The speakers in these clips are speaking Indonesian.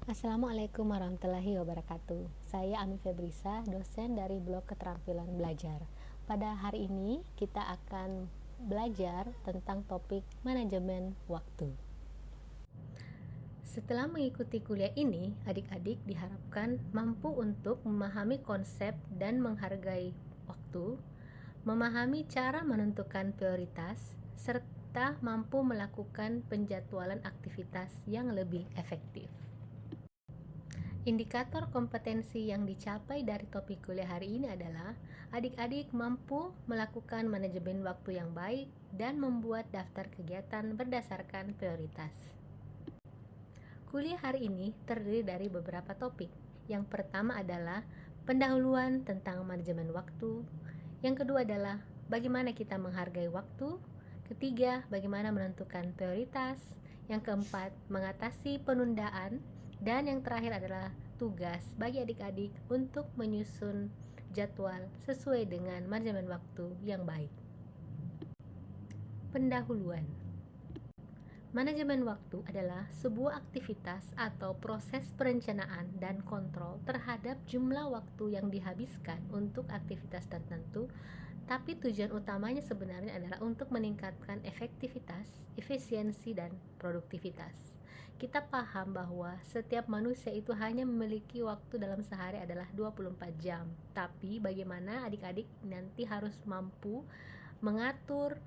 Assalamualaikum warahmatullahi wabarakatuh. Saya Ami Febrisa, dosen dari Blog Keterampilan Belajar. Pada hari ini kita akan belajar tentang topik manajemen waktu. Setelah mengikuti kuliah ini, adik-adik diharapkan mampu untuk memahami konsep dan menghargai waktu, memahami cara menentukan prioritas, serta mampu melakukan penjadwalan aktivitas yang lebih efektif. Indikator kompetensi yang dicapai dari topik kuliah hari ini adalah adik-adik mampu melakukan manajemen waktu yang baik dan membuat daftar kegiatan berdasarkan prioritas. Kuliah hari ini terdiri dari beberapa topik. Yang pertama adalah pendahuluan tentang manajemen waktu. Yang kedua adalah bagaimana kita menghargai waktu. Ketiga, bagaimana menentukan prioritas. Yang keempat, mengatasi penundaan. Dan yang terakhir adalah tugas bagi adik-adik untuk menyusun jadwal sesuai dengan manajemen waktu yang baik. Pendahuluan. Manajemen waktu adalah sebuah aktivitas atau proses perencanaan dan kontrol terhadap jumlah waktu yang dihabiskan untuk aktivitas tertentu, tapi tujuan utamanya sebenarnya adalah untuk meningkatkan efektivitas, efisiensi, dan produktivitas. Kita paham bahwa setiap manusia itu hanya memiliki waktu dalam sehari adalah 24 jam. Tapi bagaimana adik-adik nanti harus mampu mengatur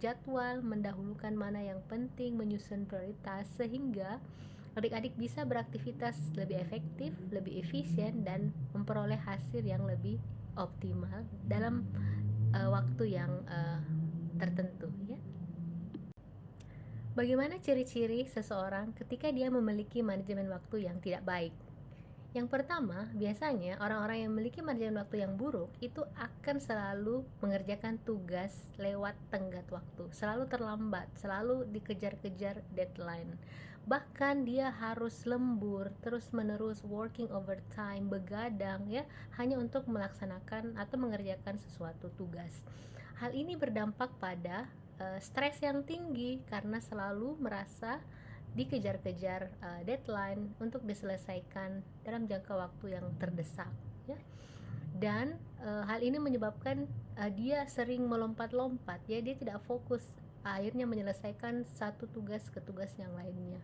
jadwal, mendahulukan mana yang penting, menyusun prioritas sehingga adik-adik bisa beraktivitas lebih efektif, lebih efisien, dan memperoleh hasil yang lebih optimal dalam waktu yang tertentu, ya. Bagaimana ciri-ciri seseorang ketika dia memiliki manajemen waktu yang tidak baik? Yang pertama, biasanya orang-orang yang memiliki manajemen waktu yang buruk itu akan selalu mengerjakan tugas lewat tenggat waktu, selalu terlambat, selalu dikejar-kejar deadline. Bahkan dia harus lembur, terus-menerus working overtime, begadang, ya, hanya untuk melaksanakan atau mengerjakan sesuatu tugas. Hal ini berdampak pada stres yang tinggi karena selalu merasa dikejar-kejar deadline untuk diselesaikan dalam jangka waktu yang terdesak, ya. Dan hal ini menyebabkan dia sering melompat-lompat, ya, dia tidak fokus, akhirnya menyelesaikan satu tugas ke tugas yang lainnya,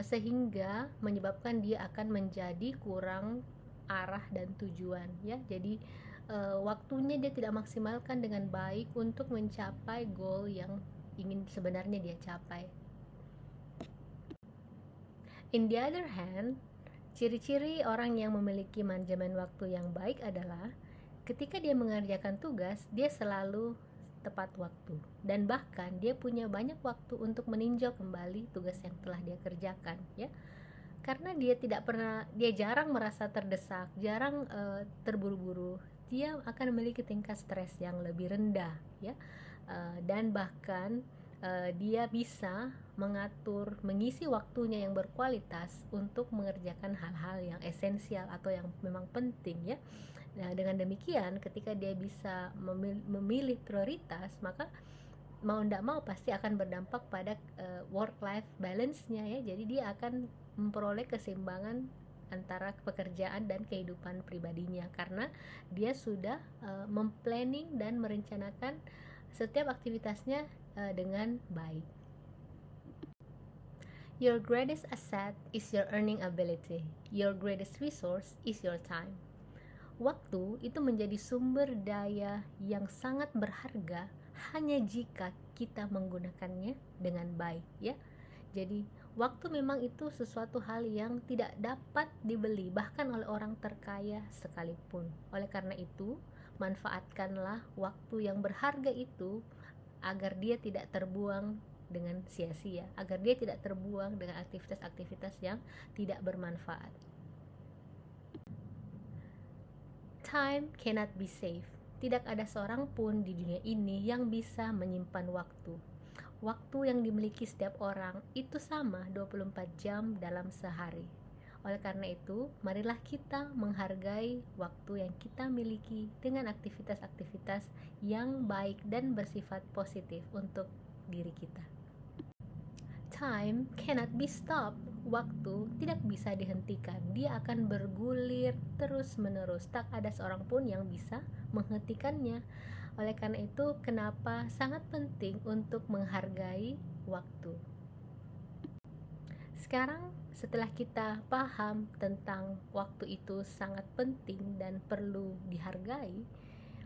sehingga menyebabkan dia akan menjadi kurang arah dan tujuan, ya. Jadi waktunya dia tidak maksimalkan dengan baik untuk mencapai goal yang ingin sebenarnya dia capai. In the other hand, ciri-ciri orang yang memiliki manajemen waktu yang baik adalah ketika dia mengerjakan tugas, dia selalu tepat waktu, dan bahkan dia punya banyak waktu untuk meninjau kembali tugas yang telah dia kerjakan, ya. Karena dia jarang merasa terdesak, jarang terburu-buru, dia akan memiliki tingkat stres yang lebih rendah, ya. Dan bahkan dia bisa mengisi waktunya yang berkualitas untuk mengerjakan hal-hal yang esensial atau yang memang penting, ya. Nah, dengan demikian ketika dia bisa memilih prioritas, maka mau tidak mau pasti akan berdampak pada work-life balance-nya, ya. Jadi dia akan memperoleh keseimbangan antara pekerjaan dan kehidupan pribadinya karena dia sudah memplanning dan merencanakan setiap aktivitasnya dengan baik. Your greatest asset is your earning ability. Your greatest resource is your time. Waktu itu menjadi sumber daya yang sangat berharga hanya jika kita menggunakannya dengan baik, ya. Jadi waktu memang itu sesuatu hal yang tidak dapat dibeli bahkan oleh orang terkaya sekalipun. Oleh karena itu, manfaatkanlah waktu yang berharga itu agar dia tidak terbuang dengan sia-sia, agar dia tidak terbuang dengan aktivitas-aktivitas yang tidak bermanfaat. Time cannot be saved. Tidak ada seorang pun di dunia ini yang bisa menyimpan waktu. Waktu yang dimiliki setiap orang itu sama 24 jam dalam sehari. Oleh karena itu, marilah kita menghargai waktu yang kita miliki dengan aktivitas-aktivitas yang baik dan bersifat positif untuk diri kita. Time cannot be stopped. waktu tidak bisa dihentikan. Dia akan bergulir terus-menerus. Tak ada seorang pun yang bisa menghentikannya. Oleh karena itu, kenapa sangat penting untuk menghargai waktu. Sekarang setelah kita paham tentang waktu itu sangat penting dan perlu dihargai,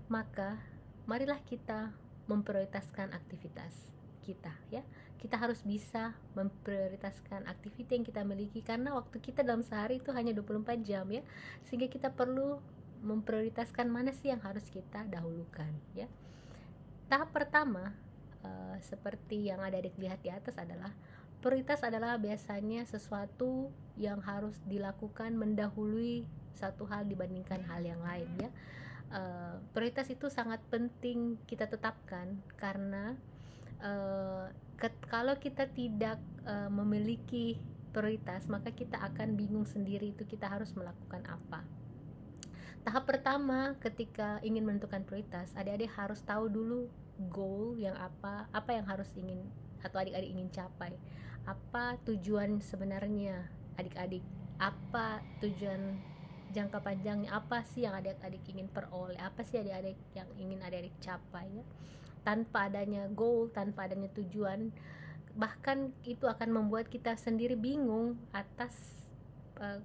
maka marilah kita memprioritaskan aktivitas kita, ya. Kita harus bisa memprioritaskan aktivitas yang kita miliki, karena waktu kita dalam sehari itu hanya 24 jam, ya. Sehingga kita perlu memprioritaskan mana sih yang harus kita dahulukan, ya. Tahap pertama, seperti yang adik-adik lihat di atas, adalah prioritas adalah biasanya sesuatu yang harus dilakukan mendahului satu hal dibandingkan hal yang lain, ya. Prioritas itu sangat penting kita tetapkan, karena kalau kita tidak memiliki prioritas, maka kita akan bingung sendiri itu kita harus melakukan apa. Tahap pertama ketika ingin menentukan prioritas, adik-adik harus tahu dulu goal yang apa yang harus ingin atau adik-adik ingin capai. Apa tujuan sebenarnya adik-adik? Apa tujuan jangka panjangnya? Apa sih yang adik-adik ingin peroleh? Apa sih adik-adik yang ingin adik-adik capai, ya? Tanpa adanya goal, tanpa adanya tujuan, bahkan itu akan membuat kita sendiri bingung atas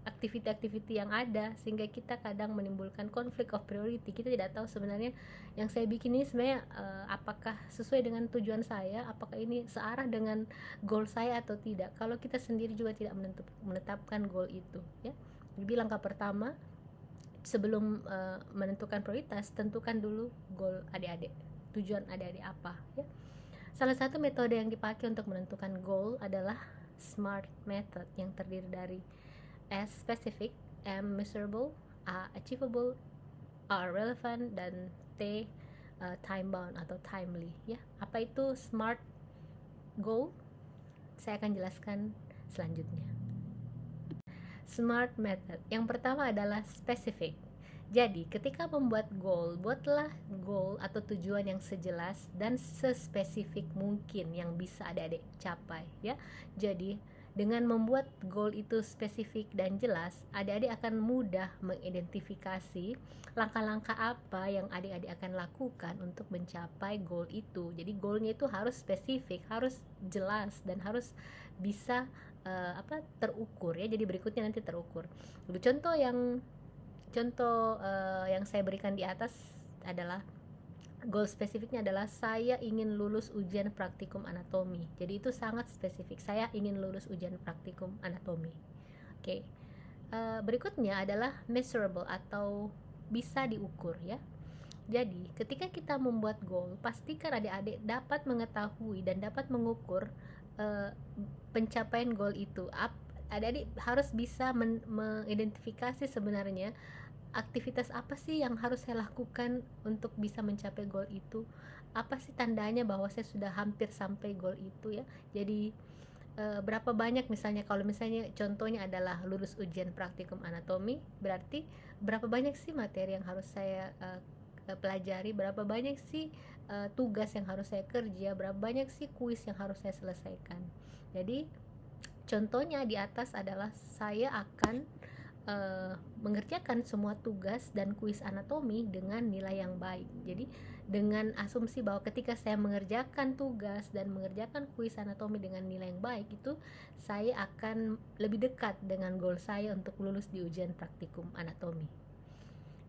aktiviti-aktiviti yang ada, sehingga kita kadang menimbulkan konflik of priority. Kita tidak tahu sebenarnya yang saya bikin ini sebenarnya apakah sesuai dengan tujuan saya, apakah ini searah dengan goal saya atau tidak, kalau kita sendiri juga tidak menetapkan goal itu, ya. Jadi langkah pertama sebelum menentukan prioritas, tentukan dulu goal adik-adik, tujuan adik-adik apa, ya. Salah satu metode yang dipakai untuk menentukan goal adalah SMART method, yang terdiri dari S specific, M measurable, A achievable, R relevant, dan T time bound atau timely, ya. Apa itu SMART goal? Saya akan jelaskan selanjutnya. SMART method. Yang pertama adalah specific. Jadi, ketika membuat goal, buatlah goal atau tujuan yang sejelas dan sespesifik mungkin yang bisa adik-adik capai, ya. Jadi, dengan membuat goal itu spesifik dan jelas, adik-adik akan mudah mengidentifikasi langkah-langkah apa yang adik-adik akan lakukan untuk mencapai goal itu. Jadi goalnya itu harus spesifik, harus jelas, dan harus bisa terukur, ya. Jadi berikutnya nanti terukur. Contoh yang saya berikan di atas adalah goal spesifiknya adalah saya ingin lulus ujian praktikum anatomi. Jadi itu sangat spesifik, saya ingin lulus ujian praktikum anatomi. Oke. Berikutnya adalah measurable atau bisa diukur, ya. Jadi ketika kita membuat goal, pastikan adik-adik dapat mengetahui dan dapat mengukur pencapaian goal itu. Adik-adik harus bisa mengidentifikasi sebenarnya aktivitas apa sih yang harus saya lakukan untuk bisa mencapai goal itu, apa sih tandanya bahwa saya sudah hampir sampai goal itu, ya. Jadi berapa banyak, misalnya kalau misalnya contohnya adalah lulus ujian praktikum anatomi, berarti berapa banyak sih materi yang harus saya pelajari, berapa banyak sih tugas yang harus saya kerja, berapa banyak sih kuis yang harus saya selesaikan. Jadi contohnya di atas adalah saya akan mengerjakan semua tugas dan kuis anatomi dengan nilai yang baik. Jadi dengan asumsi bahwa ketika saya mengerjakan tugas dan mengerjakan kuis anatomi dengan nilai yang baik, itu saya akan lebih dekat dengan goal saya untuk lulus di ujian praktikum anatomi.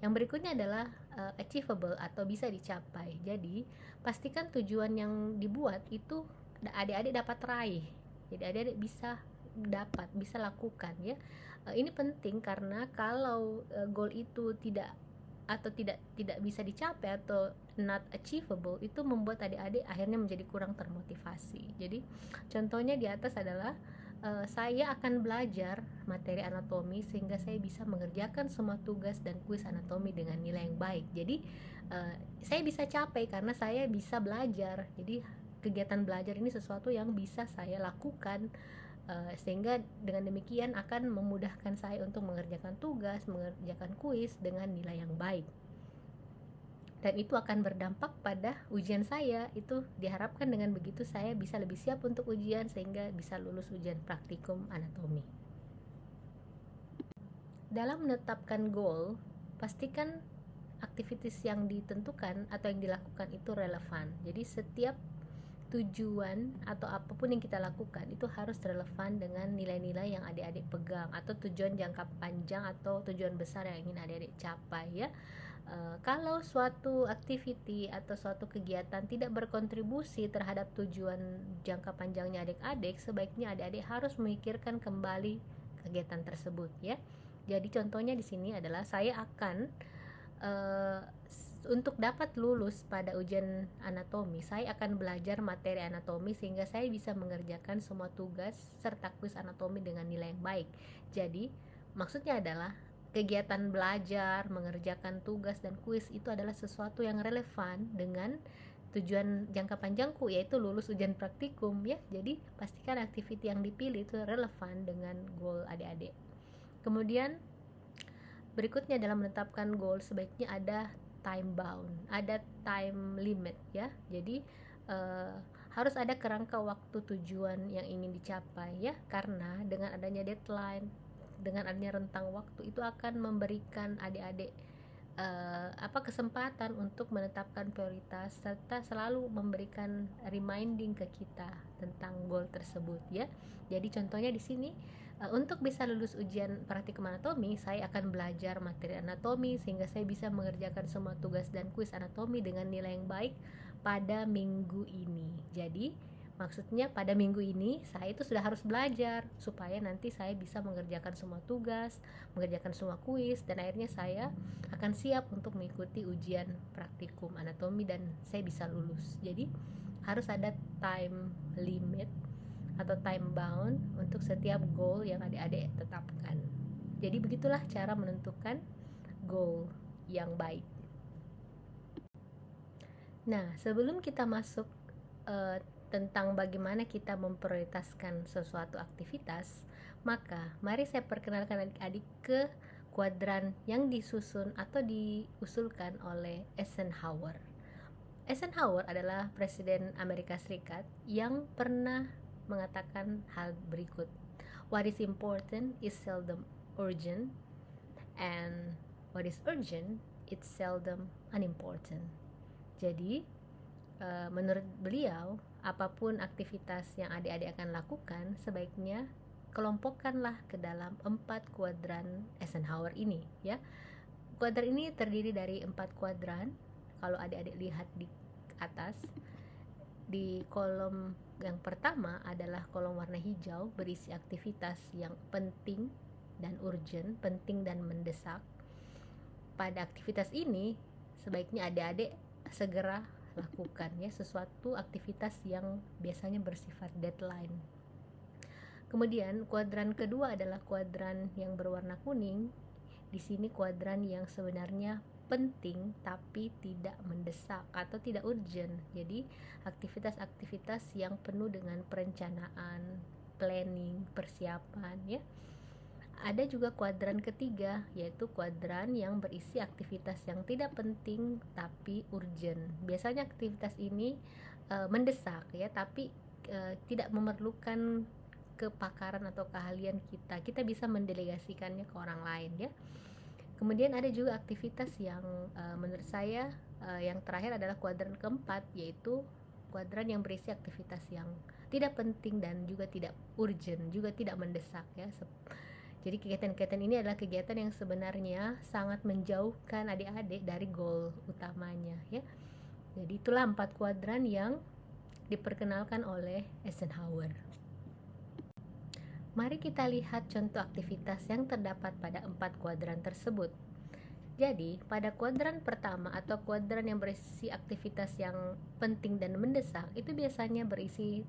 Yang berikutnya adalah achievable atau bisa dicapai. Jadi pastikan tujuan yang dibuat itu adik-adik dapat raih. Jadi adik-adik bisa lakukan, ya. Ini penting karena kalau goal itu tidak bisa dicapai atau not achievable, itu membuat adik-adik akhirnya menjadi kurang termotivasi. Jadi contohnya di atas adalah saya akan belajar materi anatomi sehingga saya bisa mengerjakan semua tugas dan kuis anatomi dengan nilai yang baik. Jadi saya bisa capai karena saya bisa belajar. Jadi kegiatan belajar ini sesuatu yang bisa saya lakukan, sehingga dengan demikian akan memudahkan saya untuk mengerjakan tugas, mengerjakan kuis dengan nilai yang baik. Dan itu akan berdampak pada ujian saya. Itu diharapkan dengan begitu saya bisa lebih siap untuk ujian sehingga bisa lulus ujian praktikum anatomi. Dalam menetapkan goal, pastikan aktivitas yang ditentukan atau yang dilakukan itu relevan. Jadi setiap tujuan atau apapun yang kita lakukan itu harus relevan dengan nilai-nilai yang adik-adik pegang, atau tujuan jangka panjang atau tujuan besar yang ingin adik-adik capai ya. Kalau suatu activity atau suatu kegiatan tidak berkontribusi terhadap tujuan jangka panjangnya adik-adik, sebaiknya adik-adik harus memikirkan kembali kegiatan tersebut ya. Jadi contohnya di sini adalah saya akan untuk dapat lulus pada ujian anatomi, saya akan belajar materi anatomi sehingga saya bisa mengerjakan semua tugas serta kuis anatomi dengan nilai yang baik. Jadi maksudnya adalah kegiatan belajar, mengerjakan tugas dan kuis itu adalah sesuatu yang relevan dengan tujuan jangka panjangku, yaitu lulus ujian praktikum ya. Jadi pastikan aktiviti yang dipilih itu relevan dengan goal adik-adik. Kemudian berikutnya, dalam menetapkan goal sebaiknya ada time bound, ada time limit ya. Jadi harus ada kerangka waktu tujuan yang ingin dicapai ya, karena dengan adanya deadline, dengan adanya rentang waktu, itu akan memberikan adik-adik kesempatan untuk menetapkan prioritas serta selalu memberikan reminding ke kita tentang goal tersebut ya. Jadi contohnya di sini, untuk bisa lulus ujian praktikum anatomi, saya akan belajar materi anatomi sehingga saya bisa mengerjakan semua tugas dan kuis anatomi dengan nilai yang baik pada minggu ini. Jadi maksudnya pada minggu ini saya itu sudah harus belajar supaya nanti saya bisa mengerjakan semua tugas, mengerjakan semua kuis, dan akhirnya saya akan siap untuk mengikuti ujian praktikum anatomi dan saya bisa lulus. Jadi harus ada time limit atau time bound untuk setiap goal yang adik-adik tetapkan. Jadi begitulah cara menentukan goal yang baik. Nah, sebelum kita masuk tentang bagaimana kita memprioritaskan sesuatu aktivitas, maka mari saya perkenalkan adik-adik ke kuadran yang disusun atau diusulkan oleh Eisenhower. Eisenhower adalah Presiden Amerika Serikat yang pernah mengatakan hal berikut: what is important is seldom urgent, and what is urgent is seldom unimportant. Jadi menurut beliau, apapun aktivitas yang adik-adik akan lakukan, sebaiknya kelompokkanlah ke dalam 4 kuadran Eisenhower ini ya. Kuadran ini terdiri dari 4 kuadran. Kalau adik-adik lihat di atas, di kolom yang pertama adalah kolom warna hijau, berisi aktivitas yang penting dan urgent, penting dan mendesak. Pada aktivitas ini sebaiknya adik-adik segera lakukan ya, sesuatu aktivitas yang biasanya bersifat deadline. Kemudian kuadran kedua adalah kuadran yang berwarna kuning. Di sini kuadran yang sebenarnya penting tapi tidak mendesak atau tidak urgent. Jadi aktivitas-aktivitas yang penuh dengan perencanaan, planning, persiapan ya. Ada juga kuadran ketiga, yaitu kuadran yang berisi aktivitas yang tidak penting tapi urgent. Biasanya aktivitas ini mendesak ya, tapi tidak memerlukan kepakaran atau keahlian kita. Kita bisa mendelegasikannya ke orang lain ya. Kemudian ada juga aktivitas yang menurut saya yang terakhir adalah kuadran keempat, yaitu kuadran yang berisi aktivitas yang tidak penting dan juga tidak urgent, juga tidak mendesak ya. Jadi kegiatan-kegiatan ini adalah kegiatan yang sebenarnya sangat menjauhkan adik-adik dari goal utamanya ya. Jadi itulah 4 kuadran yang diperkenalkan oleh Eisenhower. Mari kita lihat contoh aktivitas yang terdapat pada 4 kuadran tersebut. Jadi pada kuadran pertama atau kuadran yang berisi aktivitas yang penting dan mendesak, itu biasanya berisi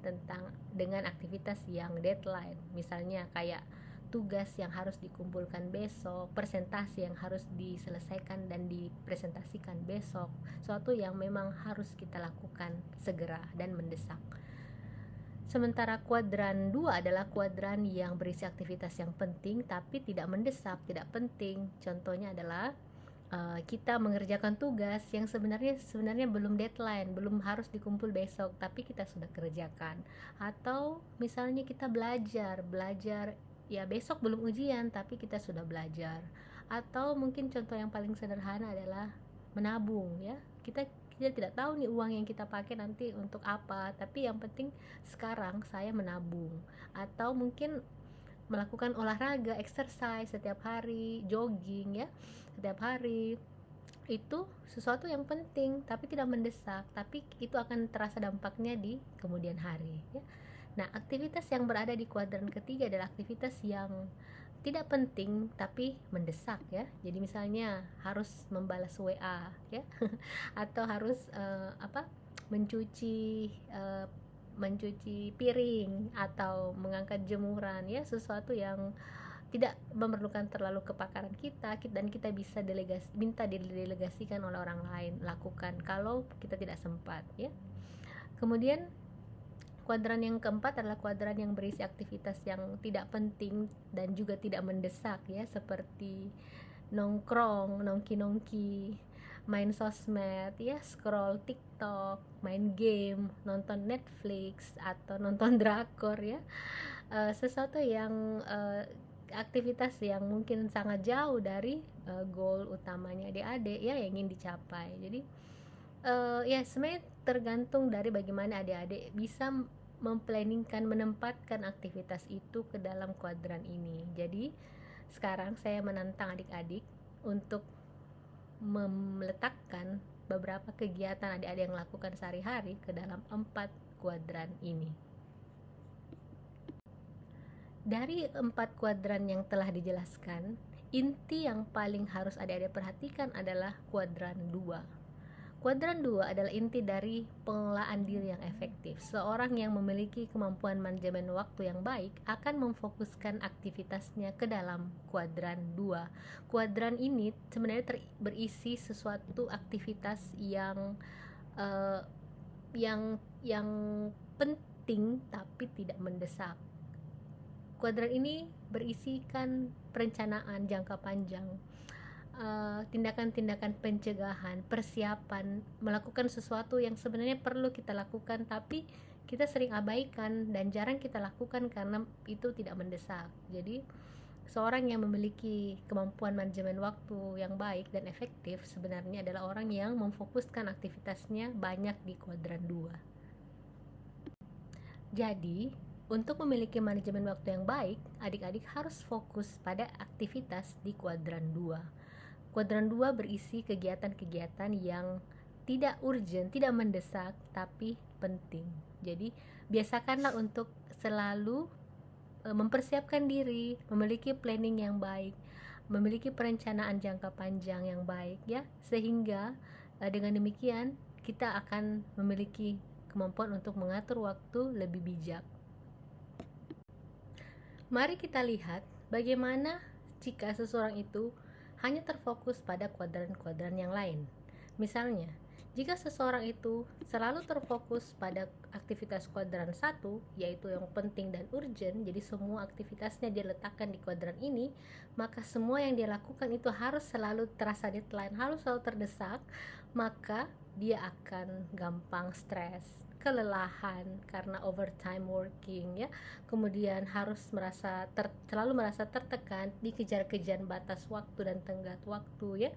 dengan aktivitas yang deadline. Misalnya kayak tugas yang harus dikumpulkan besok, presentasi yang harus diselesaikan dan dipresentasikan besok, suatu yang memang harus kita lakukan segera dan mendesak. Sementara kuadran 2 adalah kuadran yang berisi aktivitas yang penting tapi tidak mendesak, tidak penting. Contohnya adalah kita mengerjakan tugas yang sebenarnya belum deadline, belum harus dikumpul besok, tapi kita sudah kerjakan. Atau misalnya kita belajar ya besok belum ujian tapi kita sudah belajar. Atau mungkin contoh yang paling sederhana adalah menabung ya. Kita tidak tahu nih uang yang kita pakai nanti untuk apa, tapi yang penting sekarang saya menabung. Atau mungkin melakukan olahraga, exercise setiap hari, jogging ya setiap hari. Itu sesuatu yang penting tapi tidak mendesak, tapi itu akan terasa dampaknya di kemudian hari ya. Nah, aktivitas yang berada di kuadran ketiga adalah aktivitas yang tidak penting tapi mendesak ya. Jadi misalnya harus membalas WA ya atau harus mencuci mencuci piring atau mengangkat jemuran ya, sesuatu yang tidak memerlukan terlalu kepakaran kita dan kita bisa minta didelegasikan oleh orang lain lakukan kalau kita tidak sempat ya. Kemudian kuadran yang keempat adalah kuadran yang berisi aktivitas yang tidak penting dan juga tidak mendesak ya, seperti nongkrong, nongki-nongki, main sosmed ya, scroll TikTok, main game, nonton Netflix atau nonton drakor ya. Sesuatu yang aktivitas yang mungkin sangat jauh dari goal utamanya adik-adik ya yang ingin dicapai. Jadi ya sebenarnya tergantung dari bagaimana adik-adik bisa memplanningkan, menempatkan aktivitas itu ke dalam kuadran ini. Jadi sekarang saya menantang adik-adik untuk meletakkan beberapa kegiatan adik-adik yang lakukan sehari-hari ke dalam 4 kuadran ini. Dari 4 kuadran yang telah dijelaskan, inti yang paling harus adik-adik perhatikan adalah kuadran 2. Kuadran 2 adalah inti dari pengelolaan diri yang efektif. Seorang yang memiliki kemampuan manajemen waktu yang baik akan memfokuskan aktivitasnya ke dalam kuadran 2. Kuadran ini sebenarnya berisi sesuatu aktivitas yang penting tapi tidak mendesak. Kuadran ini berisikan perencanaan jangka panjang, tindakan-tindakan pencegahan, persiapan, melakukan sesuatu yang sebenarnya perlu kita lakukan tapi kita sering abaikan dan jarang kita lakukan karena itu tidak mendesak. Jadi seorang yang memiliki kemampuan manajemen waktu yang baik dan efektif sebenarnya adalah orang yang memfokuskan aktivitasnya banyak di kuadran 2. Jadi untuk memiliki manajemen waktu yang baik, adik-adik harus fokus pada aktivitas di kuadran 2. Kuadran 2 berisi kegiatan-kegiatan yang tidak urgent, tidak mendesak, tapi penting. Jadi, biasakanlah untuk selalu mempersiapkan diri, memiliki planning yang baik, memiliki perencanaan jangka panjang yang baik ya, sehingga dengan demikian kita akan memiliki kemampuan untuk mengatur waktu lebih bijak. Mari kita lihat bagaimana jika seseorang itu hanya terfokus pada kuadran-kuadran yang lain. Misalnya, jika seseorang itu selalu terfokus pada aktivitas kuadran 1, yaitu yang penting dan urgent, jadi semua aktivitasnya dia letakkan di kuadran ini, maka semua yang dia lakukan itu harus selalu terasa deadline, harus selalu terdesak, maka dia akan gampang stres, kelelahan karena overtime working ya, kemudian harus selalu merasa tertekan, dikejar-kejar batas waktu dan tenggat waktu ya,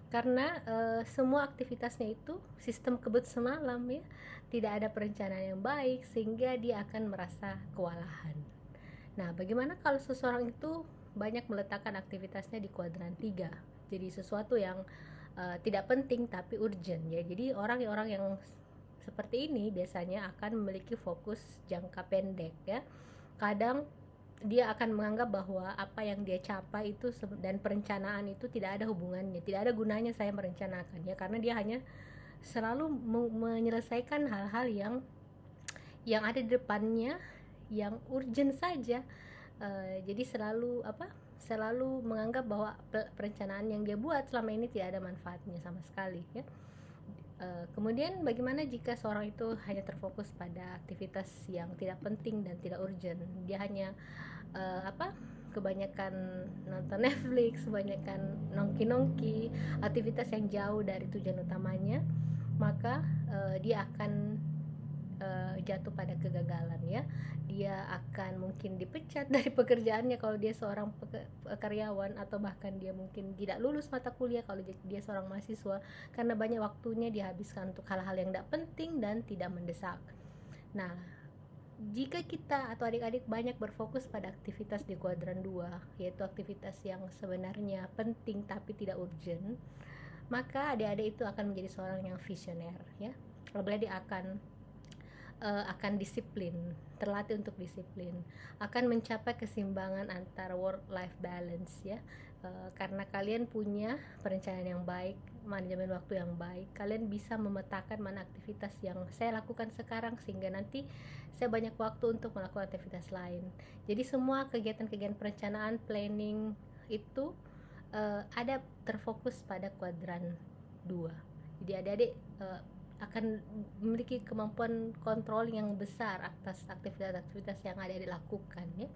karena semua aktivitasnya itu sistem kebut semalam ya, tidak ada perencanaan yang baik sehingga dia akan merasa kewalahan. Nah, bagaimana kalau seseorang itu banyak meletakkan aktivitasnya di kuadran 3, jadi sesuatu yang tidak penting tapi urgent ya. Jadi orang-orang yang seperti ini biasanya akan memiliki fokus jangka pendek ya. Kadang dia akan menganggap bahwa apa yang dia capai itu dan perencanaan itu tidak ada hubungannya, tidak ada gunanya saya merencanakan ya, karena dia hanya selalu menyelesaikan hal-hal yang ada di depannya yang urgent saja. Jadi selalu menganggap bahwa perencanaan yang dia buat selama ini tidak ada manfaatnya sama sekali ya. Kemudian bagaimana jika seorang itu hanya terfokus pada aktivitas yang tidak penting dan tidak urgent, dia hanya kebanyakan nonton Netflix, kebanyakan nongki-nongki, aktivitas yang jauh dari tujuan utamanya, maka dia akan jatuh pada kegagalan ya. Dia akan mungkin dipecat dari pekerjaannya kalau dia seorang karyawan, atau bahkan dia mungkin tidak lulus mata kuliah kalau dia seorang mahasiswa, karena banyak waktunya dihabiskan untuk hal-hal yang tidak penting dan tidak mendesak. Nah, jika kita atau adik-adik banyak berfokus pada aktivitas di kuadran 2, yaitu aktivitas yang sebenarnya penting tapi tidak urgent, maka adik-adik itu akan menjadi seorang yang visioner ya. Apabila dia akan disiplin, terlatih untuk disiplin, akan mencapai keseimbangan antara work life balance ya. Karena kalian punya perencanaan yang baik, manajemen waktu yang baik, kalian bisa memetakan mana aktivitas yang saya lakukan sekarang sehingga nanti saya banyak waktu untuk melakukan aktivitas lain. Jadi semua kegiatan-kegiatan perencanaan, planning itu ada terfokus pada kuadran 2. Jadi adik-adik akan memiliki kemampuan kontrol yang besar atas aktivitas-aktivitas yang adik-adik lakukan ya.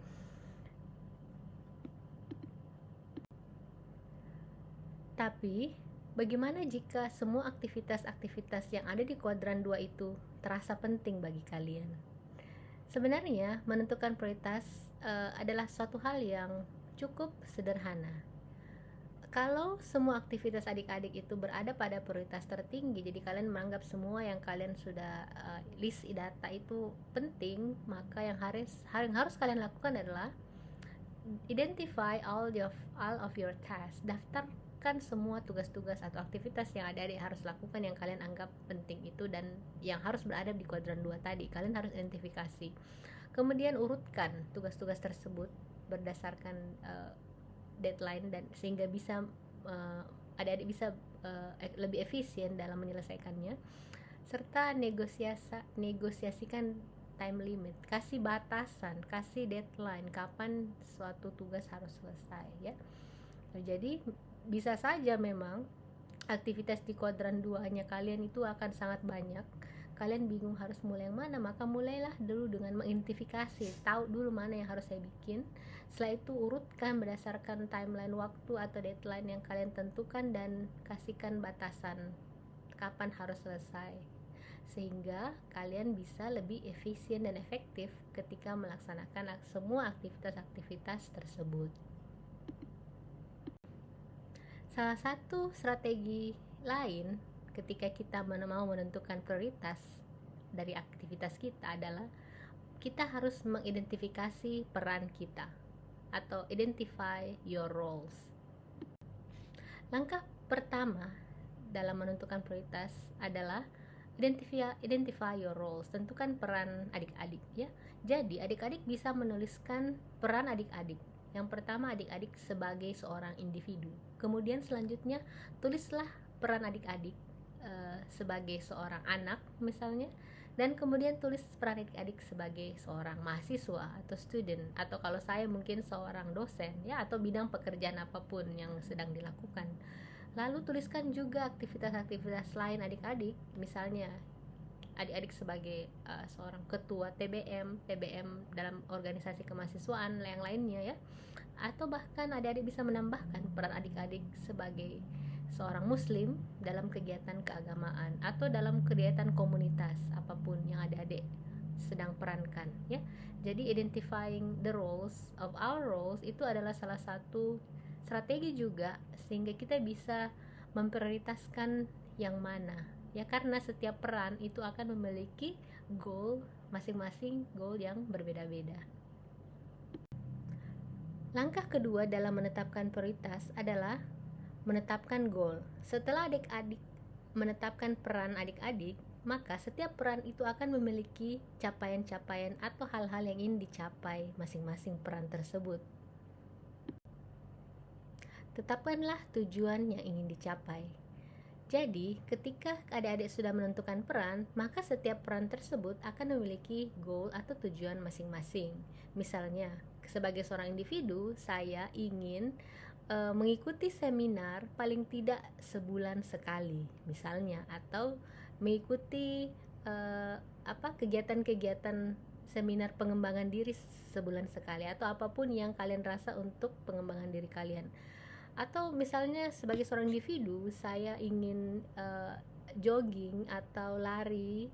Tapi bagaimana jika semua aktivitas-aktivitas yang ada di kuadran 2 itu terasa penting bagi kalian? Sebenarnya menentukan prioritas adalah suatu hal yang cukup sederhana. Kalau semua aktivitas adik-adik itu berada pada prioritas tertinggi, jadi kalian menganggap semua yang kalian sudah list data itu penting, maka yang harus kalian lakukan adalah identify all of your tasks. Daftarkan semua tugas-tugas atau aktivitas yang adik-adik harus lakukan yang kalian anggap penting itu dan yang harus berada di kuadran 2 tadi. Kalian harus identifikasi. Kemudian urutkan tugas-tugas tersebut berdasarkan deadline, dan sehingga bisa adik-adik bisa lebih efisien dalam menyelesaikannya, serta negosiasikan time limit, kasih batasan, kasih deadline kapan suatu tugas harus selesai ya. Jadi bisa saja memang aktivitas di kuadran 2-nya kalian itu akan sangat banyak, kalian bingung harus mulai yang mana, maka mulailah dulu dengan mengidentifikasi, tahu dulu mana yang harus saya bikin. Setelah itu urutkan berdasarkan timeline waktu atau deadline yang kalian tentukan dan kasihkan batasan kapan harus selesai, sehingga kalian bisa lebih efisien dan efektif ketika melaksanakan semua aktivitas-aktivitas tersebut. Salah satu strategi lain ketika kita mau menentukan prioritas dari aktivitas kita adalah kita harus mengidentifikasi peran kita atau identify your roles. Langkah pertama dalam menentukan prioritas adalah identify your roles. Tentukan peran adik-adik ya. Jadi adik-adik bisa menuliskan peran adik-adik. Yang pertama, adik-adik sebagai seorang individu. Kemudian selanjutnya tulislah peran adik-adik sebagai seorang anak misalnya, dan kemudian tulis peran adik-adik sebagai seorang mahasiswa atau student, atau kalau saya mungkin seorang dosen ya, atau bidang pekerjaan apapun yang sedang dilakukan. Lalu tuliskan juga aktivitas-aktivitas lain adik-adik, misalnya adik-adik sebagai seorang ketua TBM dalam organisasi kemahasiswaan yang lainnya ya, atau bahkan adik-adik bisa menambahkan peran adik-adik sebagai seorang muslim dalam kegiatan keagamaan atau dalam kegiatan komunitas apapun yang adik-adik sedang perankan ya. Jadi identifying the roles of our roles itu adalah salah satu strategi juga sehingga kita bisa memprioritaskan yang mana ya, karena setiap peran itu akan memiliki goal masing-masing, goal yang berbeda-beda. Langkah kedua dalam menetapkan prioritas adalah menetapkan goal. Setelah adik-adik menetapkan peran adik-adik, maka setiap peran itu akan memiliki capaian-capaian atau hal-hal yang ingin dicapai masing-masing peran tersebut. Tetapkanlah tujuan yang ingin dicapai. Jadi, ketika adik-adik sudah menentukan peran, maka setiap peran tersebut akan memiliki goal atau tujuan masing-masing. Misalnya, sebagai seorang individu, saya ingin mengikuti seminar paling tidak sebulan sekali misalnya, atau mengikuti kegiatan-kegiatan seminar pengembangan diri sebulan sekali, atau apapun yang kalian rasa untuk pengembangan diri kalian. Atau misalnya sebagai seorang individu, saya ingin jogging atau lari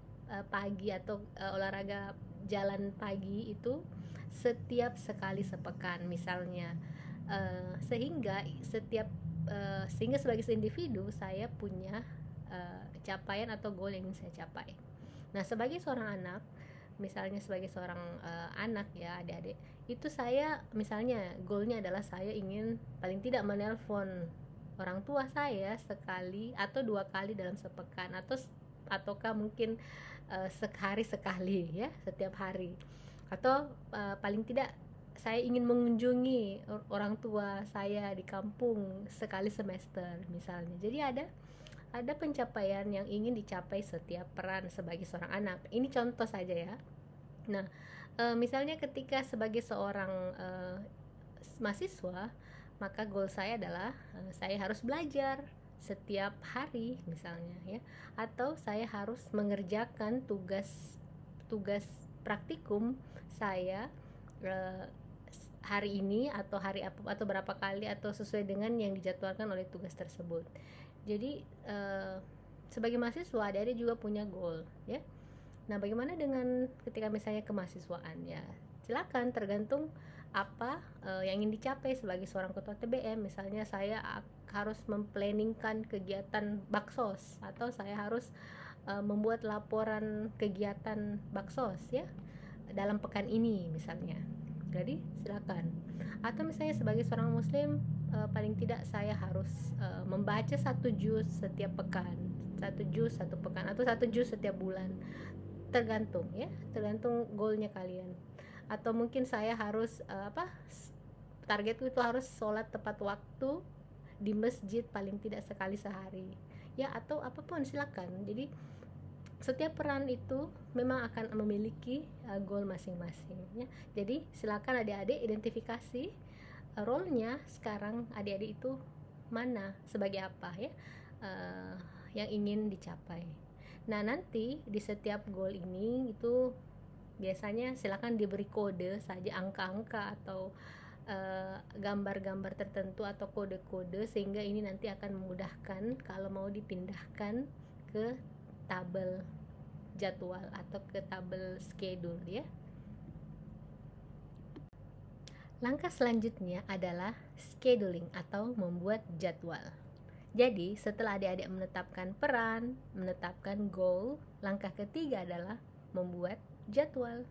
pagi atau olahraga jalan pagi itu setiap sekali sepekan misalnya. Sehingga sebagai individu saya punya capaian atau goal yang ingin saya capai. Nah, sebagai seorang anak, misalnya sebagai seorang anak ya, adik-adik, itu saya misalnya goalnya adalah saya ingin paling tidak menelpon orang tua saya sekali atau 2 kali dalam sepekan, ataukah mungkin sehari sekali ya, setiap hari, atau paling tidak saya ingin mengunjungi orang tua saya di kampung sekali semester misalnya. Jadi ada pencapaian yang ingin dicapai setiap peran sebagai seorang anak. Ini contoh saja ya. Nah, misalnya ketika sebagai seorang mahasiswa, maka goal saya adalah saya harus belajar setiap hari misalnya ya, atau saya harus mengerjakan tugas praktikum saya hari ini atau hari apa atau berapa kali atau sesuai dengan yang dijadwalkan oleh tugas tersebut. Jadi sebagai mahasiswa adik-adik juga punya goal ya. Nah, bagaimana dengan ketika misalnya kemahasiswaan ya? Silakan, tergantung apa yang ingin dicapai sebagai seorang ketua TBM. Misalnya saya harus memplanningkan kegiatan baksos, atau saya harus membuat laporan kegiatan baksos ya dalam pekan ini misalnya. Jadi silakan. Atau misalnya sebagai seorang muslim, paling tidak saya harus membaca 1 juz setiap pekan, 1 juz satu pekan, atau 1 juz setiap bulan, tergantung ya, tergantung goalnya kalian. Atau mungkin saya harus targetku itu harus sholat tepat waktu di masjid paling tidak sekali sehari ya, atau apapun silakan. Jadi setiap peran itu memang akan memiliki goal masing-masing ya. Jadi silakan adik-adik identifikasi role-nya sekarang adik-adik itu mana, sebagai apa ya yang ingin dicapai. Nah, nanti di setiap goal ini itu biasanya silakan diberi kode saja, angka-angka atau gambar-gambar tertentu atau kode-kode, sehingga ini nanti akan memudahkan kalau mau dipindahkan ke tabel jadwal atau ke tabel schedule ya. Langkah selanjutnya adalah scheduling atau membuat jadwal. Jadi setelah adik-adik menetapkan peran, menetapkan goal, langkah ketiga adalah membuat jadwal.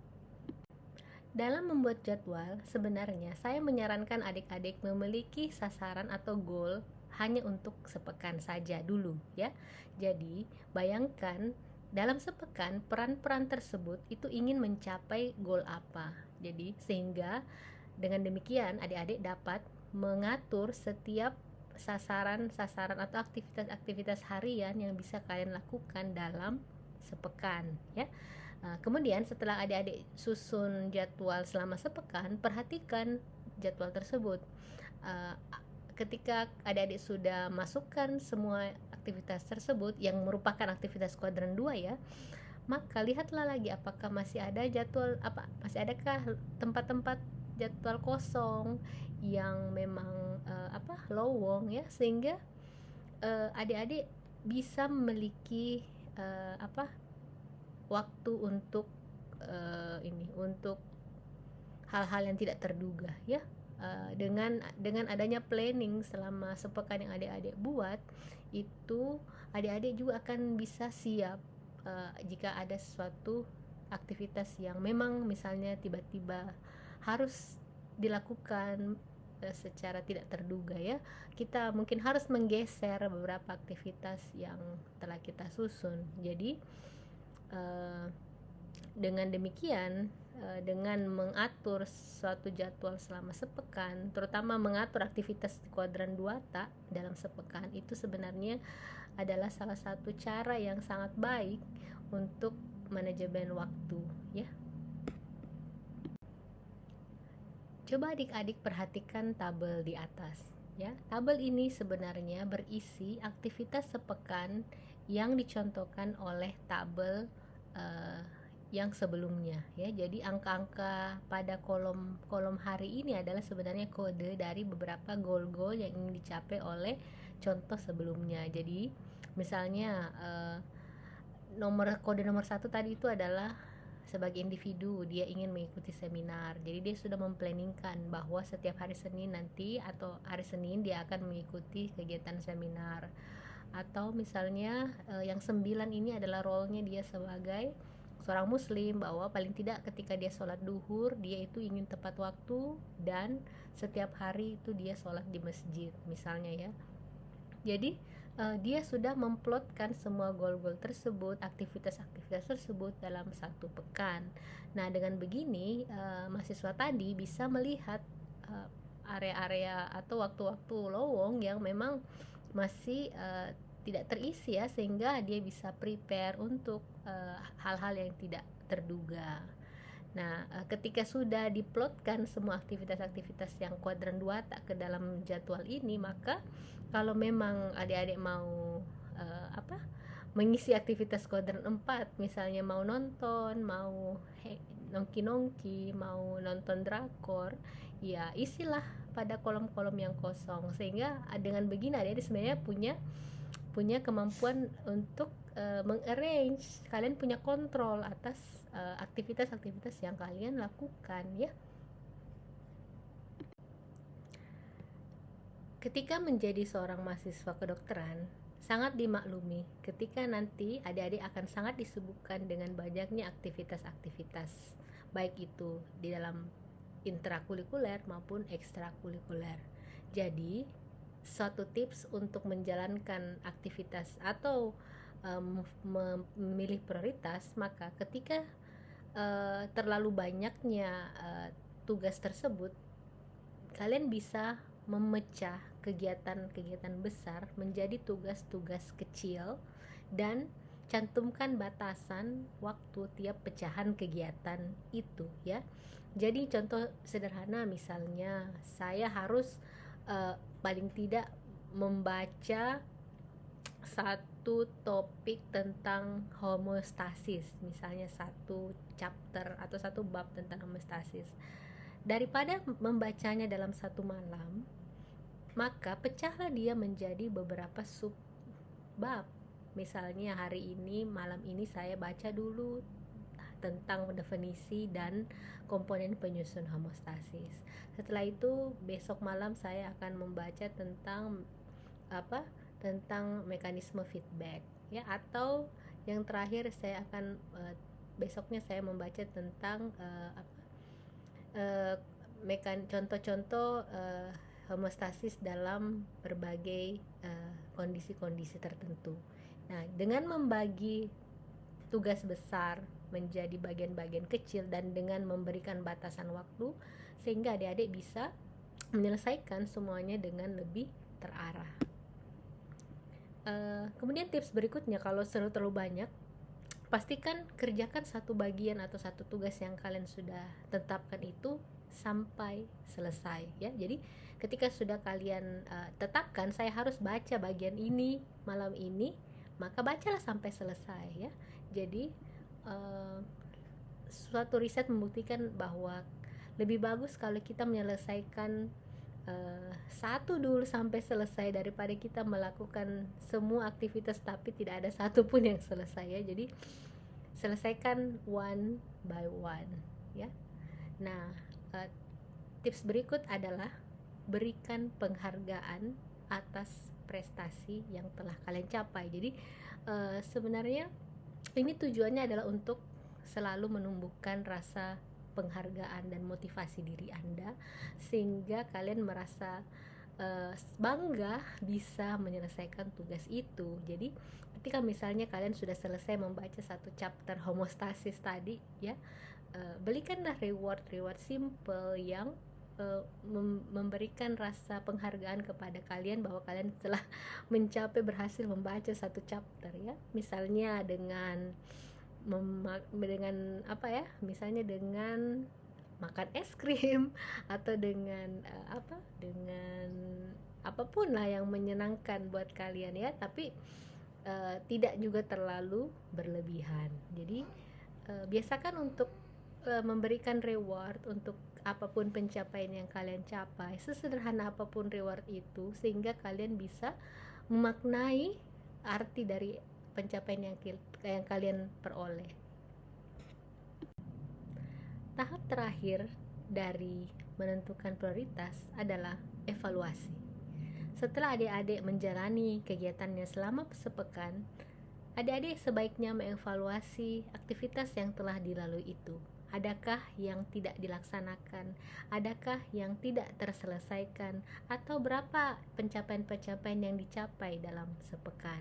Dalam membuat jadwal, sebenarnya saya menyarankan adik-adik memiliki sasaran atau goal hanya untuk sepekan saja dulu ya. Jadi bayangkan dalam sepekan peran-peran tersebut itu ingin mencapai goal apa. Jadi sehingga dengan demikian adik-adik dapat mengatur setiap sasaran-sasaran atau aktivitas-aktivitas harian yang bisa kalian lakukan dalam sepekan ya. Kemudian setelah adik-adik susun jadwal selama sepekan, perhatikan jadwal tersebut. Ketika adik-adik sudah masukkan semua aktivitas tersebut yang merupakan aktivitas kuadran 2 ya, maka lihatlah lagi apakah masih ada masih adakah tempat-tempat jadwal kosong yang memang lowong ya, sehingga adik-adik bisa memiliki waktu untuk untuk hal-hal yang tidak terduga ya. Dengan adanya planning selama sepekan yang adik-adik buat, itu adik-adik juga akan bisa siap jika ada suatu aktivitas yang memang misalnya tiba-tiba harus dilakukan secara tidak terduga ya. Kita mungkin harus menggeser beberapa aktivitas yang telah kita susun. Jadi dengan demikian, dengan mengatur suatu jadwal selama sepekan, terutama mengatur aktivitas di kuadran 2 dalam sepekan, itu sebenarnya adalah salah satu cara yang sangat baik untuk manajemen waktu ya. Coba adik-adik perhatikan tabel di atas ya. Tabel ini sebenarnya berisi aktivitas sepekan yang dicontohkan oleh tabel yang sebelumnya ya. Jadi angka-angka pada kolom hari ini adalah sebenarnya kode dari beberapa goal-goal yang ingin dicapai oleh contoh sebelumnya. Jadi misalnya kode nomor 1 tadi itu adalah sebagai individu dia ingin mengikuti seminar. Jadi dia sudah memplanningkan bahwa setiap hari Senin nanti atau hari Senin dia akan mengikuti kegiatan seminar. Atau misalnya yang 9 ini adalah role-nya dia sebagai seorang muslim, bahwa paling tidak ketika dia sholat duhur dia itu ingin tepat waktu dan setiap hari itu dia sholat di masjid misalnya ya. Jadi dia sudah memplotkan semua goal-goal tersebut, aktivitas-aktivitas tersebut dalam satu pekan. Nah, dengan begini mahasiswa tadi bisa melihat area-area atau waktu-waktu lowong yang memang masih tidak terisi ya, sehingga dia bisa prepare untuk hal-hal yang tidak terduga. Nah, ketika sudah diplotkan semua aktivitas-aktivitas yang kuadran 2 tak ke dalam jadwal ini, maka kalau memang adik-adik mau mengisi aktivitas kuadran 4, misalnya mau nonton, mau nongki-nongki, mau nonton drakor, ya isilah pada kolom-kolom yang kosong, sehingga dengan begini adik-adik sebenarnya punya kemampuan untuk mengarrange, kalian punya kontrol atas aktivitas-aktivitas yang kalian lakukan ya. Ketika menjadi seorang mahasiswa kedokteran, sangat dimaklumi ketika nanti adik-adik akan sangat disibukkan dengan banyaknya aktivitas-aktivitas, baik itu di dalam intrakurikuler maupun ekstrakurikuler. Jadi, suatu tips untuk menjalankan aktivitas atau memilih prioritas, maka ketika terlalu banyaknya tugas tersebut, kalian bisa memecah kegiatan-kegiatan besar menjadi tugas-tugas kecil dan cantumkan batasan waktu tiap pecahan kegiatan itu ya. Jadi contoh sederhana, misalnya saya harus paling tidak membaca satu topik tentang homeostasis, misalnya satu chapter atau satu bab tentang homeostasis. Daripada membacanya dalam satu malam, maka pecahlah dia menjadi beberapa sub bab. Misalnya hari ini, malam ini saya baca dulu tentang definisi dan komponen penyusun homeostasis. Setelah itu besok malam saya akan membaca tentang tentang mekanisme feedback ya, atau yang terakhir saya akan besoknya saya membaca tentang contoh-contoh homeostasis dalam berbagai kondisi-kondisi tertentu. Nah, dengan membagi tugas besar menjadi bagian-bagian kecil dan dengan memberikan batasan waktu, sehingga adik-adik bisa menyelesaikan semuanya dengan lebih terarah. Kemudian tips berikutnya, kalau terlalu banyak, pastikan kerjakan satu bagian atau satu tugas yang kalian sudah tetapkan itu sampai selesai ya. Jadi ketika sudah kalian tetapkan saya harus baca bagian ini malam ini, maka bacalah sampai selesai ya. Jadi suatu riset membuktikan bahwa lebih bagus kalau kita menyelesaikan satu dulu sampai selesai daripada kita melakukan semua aktivitas tapi tidak ada satu pun yang selesai ya. Jadi selesaikan one by one ya. Nah, tips berikut adalah berikan penghargaan atas prestasi yang telah kalian capai. Jadi sebenarnya ini tujuannya adalah untuk selalu menumbuhkan rasa penghargaan dan motivasi diri Anda, sehingga kalian merasa bangga bisa menyelesaikan tugas itu. Jadi ketika misalnya kalian sudah selesai membaca satu chapter homeostasis tadi ya, belikanlah reward simple yang memberikan rasa penghargaan kepada kalian bahwa kalian telah berhasil membaca satu chapter ya. Misalnya dengan misalnya dengan makan es krim atau dengan dengan apapun lah yang menyenangkan buat kalian ya, tapi tidak juga terlalu berlebihan. Jadi biasakan untuk memberikan reward untuk apapun pencapaian yang kalian capai, sesederhana apapun reward itu, sehingga kalian bisa memaknai arti dari pencapaian yang kalian peroleh. Tahap terakhir dari menentukan prioritas adalah evaluasi. Setelah adik-adik menjalani kegiatannya selama sepekan, adik-adik sebaiknya mengevaluasi aktivitas yang telah dilalui itu. Adakah yang tidak dilaksanakan? Adakah yang tidak terselesaikan? Atau berapa pencapaian-pencapaian yang dicapai dalam sepekan?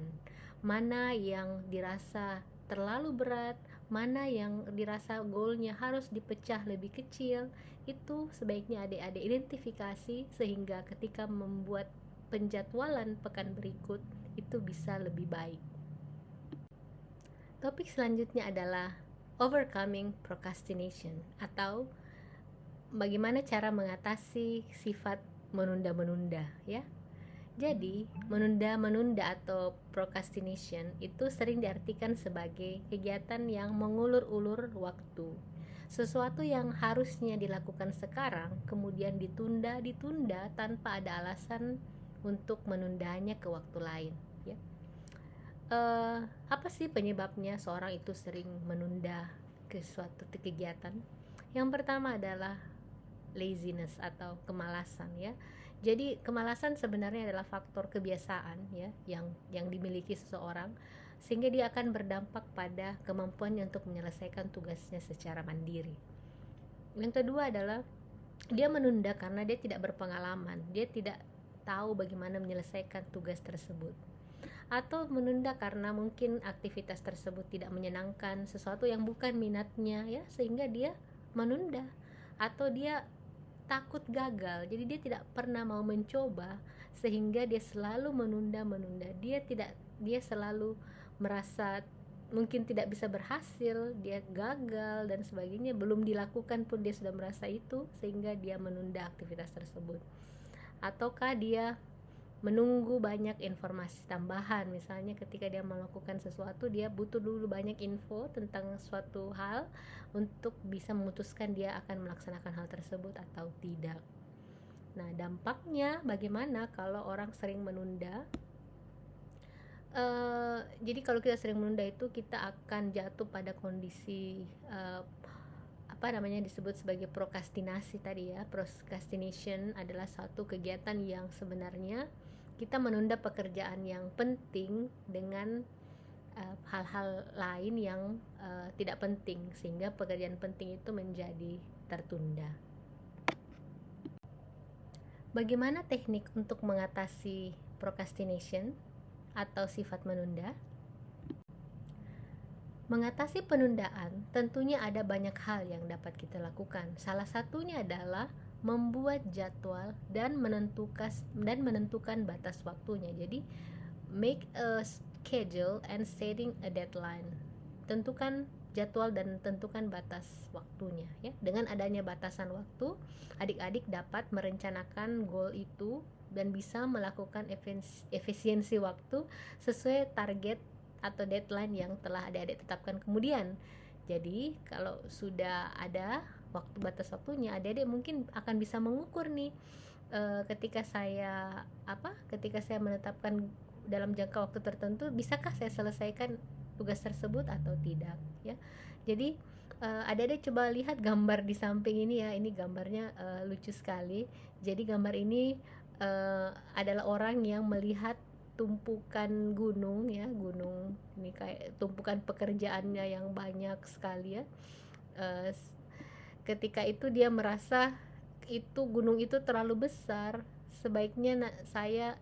Mana yang dirasa terlalu berat? Mana yang dirasa goalnya harus dipecah lebih kecil? Itu sebaiknya adik-adik identifikasi sehingga ketika membuat penjadwalan pekan berikut itu bisa lebih baik. Topik selanjutnya adalah overcoming procrastination, atau bagaimana cara mengatasi sifat menunda-menunda, ya. Jadi, menunda-menunda atau procrastination itu sering diartikan sebagai kegiatan yang mengulur-ulur waktu. Sesuatu yang harusnya dilakukan sekarang kemudian ditunda tanpa ada alasan untuk menundanya ke waktu lain, ya. Apa sih penyebabnya seorang itu sering menunda ke suatu kegiatan? Yang pertama adalah laziness atau kemalasan, ya. Jadi kemalasan sebenarnya adalah faktor kebiasaan, ya, yang dimiliki seseorang sehingga dia akan berdampak pada kemampuannya untuk menyelesaikan tugasnya secara mandiri. Yang kedua adalah dia menunda karena dia tidak berpengalaman, dia tidak tahu bagaimana menyelesaikan tugas tersebut. Atau menunda karena mungkin aktivitas tersebut tidak menyenangkan, sesuatu yang bukan minatnya, ya, sehingga dia menunda. Atau dia takut gagal, jadi dia tidak pernah mau mencoba sehingga dia selalu menunda. Dia selalu merasa mungkin tidak bisa berhasil, dia gagal dan sebagainya, belum dilakukan pun dia sudah merasa itu sehingga dia menunda aktivitas tersebut. Ataukah dia menunggu banyak informasi tambahan, misalnya ketika dia melakukan sesuatu dia butuh dulu banyak info tentang suatu hal untuk bisa memutuskan dia akan melaksanakan hal tersebut atau tidak. Nah, dampaknya bagaimana kalau orang sering menunda? Jadi kalau kita sering menunda itu kita akan jatuh pada kondisi disebut sebagai prokrastinasi tadi, ya. Procrastination adalah satu kegiatan yang sebenarnya kita menunda pekerjaan yang penting dengan hal-hal lain yang tidak penting, sehingga pekerjaan penting itu menjadi tertunda. Bagaimana teknik untuk mengatasi procrastination atau sifat menunda? Mengatasi penundaan tentunya ada banyak hal yang dapat kita lakukan. Salah satunya adalah membuat jadwal dan menentukan batas waktunya. Jadi make a schedule and setting a deadline. Tentukan jadwal dan tentukan batas waktunya, ya. Dengan adanya batasan waktu, adik-adik dapat merencanakan goal itu dan bisa melakukan efisiensi waktu sesuai target atau deadline yang telah adik-adik tetapkan kemudian. Jadi kalau sudah ada batas waktunya, adik-adik mungkin akan bisa mengukur nih, ketika saya menetapkan dalam jangka waktu tertentu, bisakah saya selesaikan tugas tersebut atau tidak, ya. Jadi adik-adik coba lihat gambar di samping ini, ya. Ini gambarnya lucu sekali. Jadi gambar ini adalah orang yang melihat tumpukan gunung, ya, gunung ini kayak tumpukan pekerjaannya yang banyak sekali, ya. Ketika itu dia merasa itu gunung itu terlalu besar, sebaiknya saya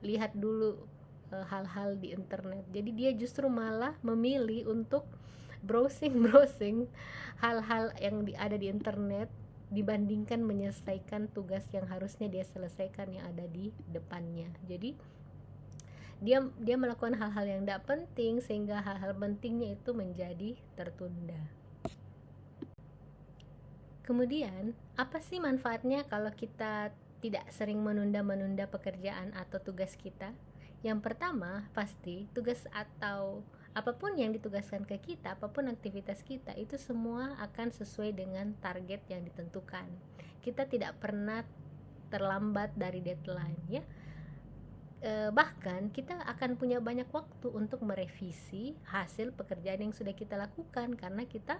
lihat dulu hal-hal di internet. Jadi dia justru malah memilih untuk browsing hal-hal yang ada di internet dibandingkan menyelesaikan tugas yang harusnya dia selesaikan yang ada di depannya. Jadi dia melakukan hal-hal yang tidak penting sehingga hal-hal pentingnya itu menjadi tertunda. Kemudian, apa sih manfaatnya kalau kita tidak sering menunda-menunda pekerjaan atau tugas kita? Yang pertama, pasti tugas atau apapun yang ditugaskan ke kita, apapun aktivitas kita, itu semua akan sesuai dengan target yang ditentukan. Kita tidak pernah terlambat dari deadline, ya. bahkan kita akan punya banyak waktu untuk merevisi hasil pekerjaan yang sudah kita lakukan karena kita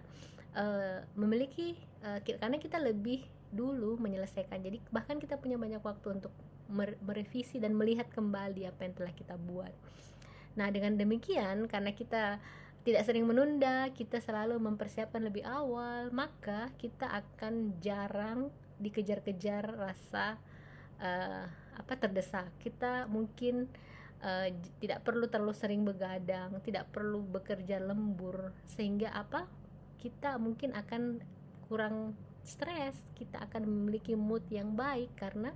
karena kita lebih dulu menyelesaikan. Jadi bahkan kita punya banyak waktu untuk merevisi dan melihat kembali apa yang telah kita buat. Nah, dengan demikian, karena kita tidak sering menunda, kita selalu mempersiapkan lebih awal, maka kita akan jarang dikejar-kejar rasa terdesak. Kita mungkin tidak perlu terlalu sering begadang, tidak perlu bekerja lembur, sehingga kita mungkin akan kurang stres, kita akan memiliki mood yang baik karena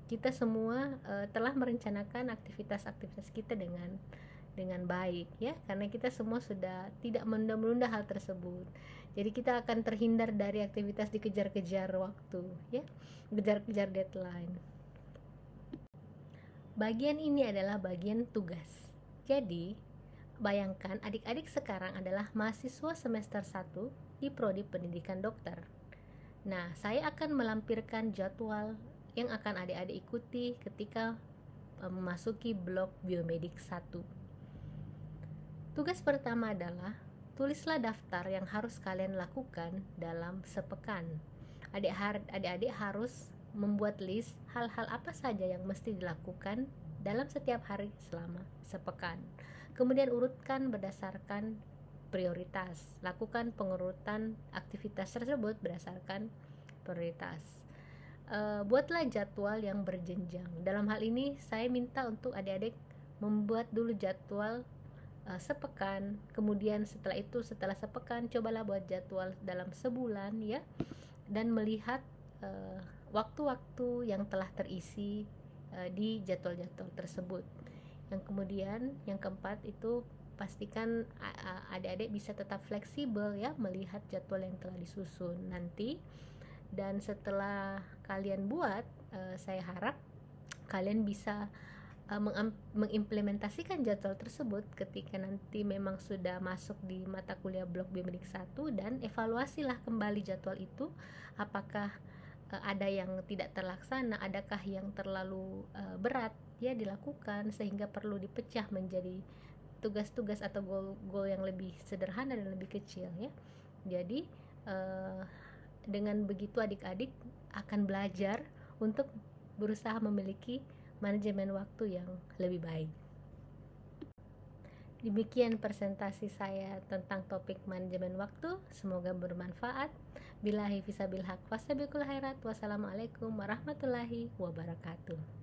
kita semua telah merencanakan aktivitas-aktivitas kita dengan baik, ya, karena kita semua sudah tidak menunda-menunda hal tersebut. Jadi kita akan terhindar dari aktivitas dikejar-kejar waktu, ya, kejar-kejar deadline. Bagian ini adalah bagian tugas. Jadi bayangkan adik-adik sekarang adalah mahasiswa semester 1 di prodi pendidikan dokter. Nah, saya akan melampirkan jadwal yang akan adik-adik ikuti ketika memasuki blok biomedik 1. Tugas pertama adalah tulislah daftar yang harus kalian lakukan dalam sepekan. Adik-adik harus membuat list hal-hal apa saja yang mesti dilakukan dalam setiap hari selama sepekan. Kemudian urutkan berdasarkan prioritas. Lakukan pengurutan aktivitas tersebut berdasarkan prioritas. Buatlah jadwal yang berjenjang. Dalam hal ini saya minta untuk adik-adik membuat dulu jadwal sepekan, kemudian setelah sepekan cobalah buat jadwal dalam sebulan, ya, dan melihat waktu-waktu yang telah terisi di jadwal-jadwal tersebut. Yang kemudian yang keempat itu pastikan adik-adik bisa tetap fleksibel, ya, melihat jadwal yang telah disusun nanti. Dan setelah kalian buat, saya harap kalian bisa mengimplementasikan jadwal tersebut ketika nanti memang sudah masuk di mata kuliah blok biomedik 1, dan evaluasilah kembali jadwal itu, apakah ada yang tidak terlaksana, adakah yang terlalu berat, ya, dilakukan sehingga perlu dipecah menjadi tugas-tugas atau goal-goal yang lebih sederhana dan lebih kecil, ya. Jadi dengan begitu adik-adik akan belajar untuk berusaha memiliki manajemen waktu yang lebih baik. Demikian presentasi saya tentang topik manajemen waktu. Semoga bermanfaat. Billahi fisabil haq wasabiqul khairat. Wassalamualaikum warahmatullahi wabarakatuh.